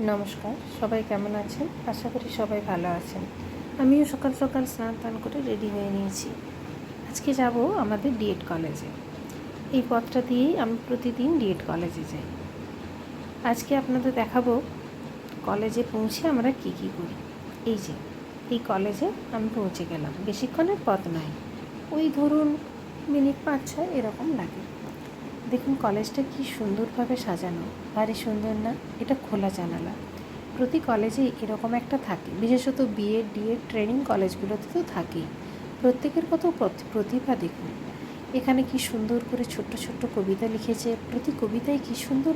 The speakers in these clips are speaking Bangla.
নমস্কার, সবাই কেমন আছেন? আশা করি সবাই ভালো আছেন। আমিও সকাল সকাল স্নান টান করে রেডি হয়ে নিয়েছি। আজকে যাব আমাদের ডিএড কলেজে। এই পথটা দিয়েই আমি প্রতিদিন ডিএড কলেজে যাই। আজকে আপনাদের দেখাবো কলেজে পৌঁছে আমরা কী কী করি। এই যে এই কলেজে আমি পৌঁছে গেলাম, বেশিক্ষণের পথ নয়, ওই ধরুন মিনিট 5-6 এরকম লাগে। দেখুন কলেজটা কি সুন্দরভাবে সাজানো, ভারী সুন্দর না? এটা খোলা জানালা। প্রতি কলেজেই এরকম একটা থাকে, বিশেষত বিএড ডিএড ট্রেনিং কলেজগুলোতে তো থাকেই। প্রত্যেকের কত প্রতিভা দেখুন। এখানে কি সুন্দর করে ছোট্ট ছোট্ট কবিতা লিখেছে, প্রতি কবিতায় কি সুন্দর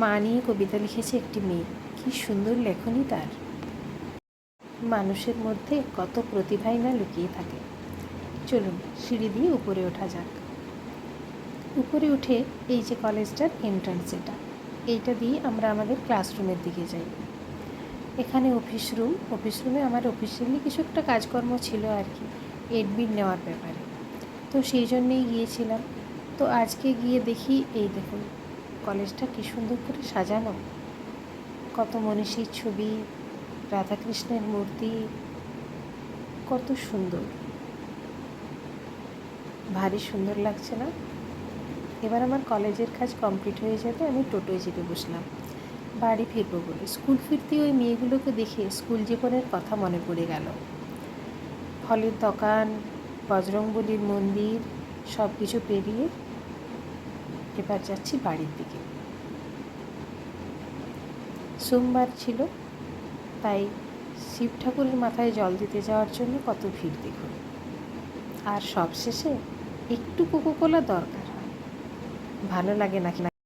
মা নিয়ে কবিতা লিখেছে একটি মেয়ে। কি সুন্দর লেখনী তার। মানুষের মধ্যে কত প্রতিভাই না লুকিয়ে থাকে। চলুন সিঁড়ি দিয়ে উপরে ওঠা যাক। উপরে উঠে এই যে কলেজটার এন্ট্রান্স, এইটা দিয়ে আমরা আমাদের ক্লাসরুমের দিকে যাই। এখানে অফিস রুমে আমার অফিসিয়ালি কিছু একটা কাজকর্ম ছিল আর কি, এডমিট নেওয়ার ব্যাপারে, তো সেই জন্যেই গিয়েছিলাম। তো আজকে গিয়ে দেখি এই দেখুন কলেজটা কী সুন্দর করে সাজানো, কত মনীষীর ছবি, রাধাকৃষ্ণের মূর্তি, কত সুন্দর, ভারী সুন্দর লাগছে না? এবার আমার কলেজের কাজ কমপ্লিট হয়ে যাবে, আমি টোটোয় চেপে বসলাম বাড়ি ফিরবো বলে। স্কুল ফিরতে ওই মেয়েগুলোকে দেখে স্কুল জীবনের কথা মনে পড়ে গেল। ফলের দোকান, বজরংবলীর মন্দির সব কিছু পেরিয়ে এবার যাচ্ছি বাড়ির দিকে। সোমবার ছিল, তাই শিব ঠাকুরের মাথায় জল দিতে যাওয়ার জন্য কত ভিড় দেখুন। আর সবশেষে একটু কোকোকোলা দরকার, ভালো লাগে নাকি না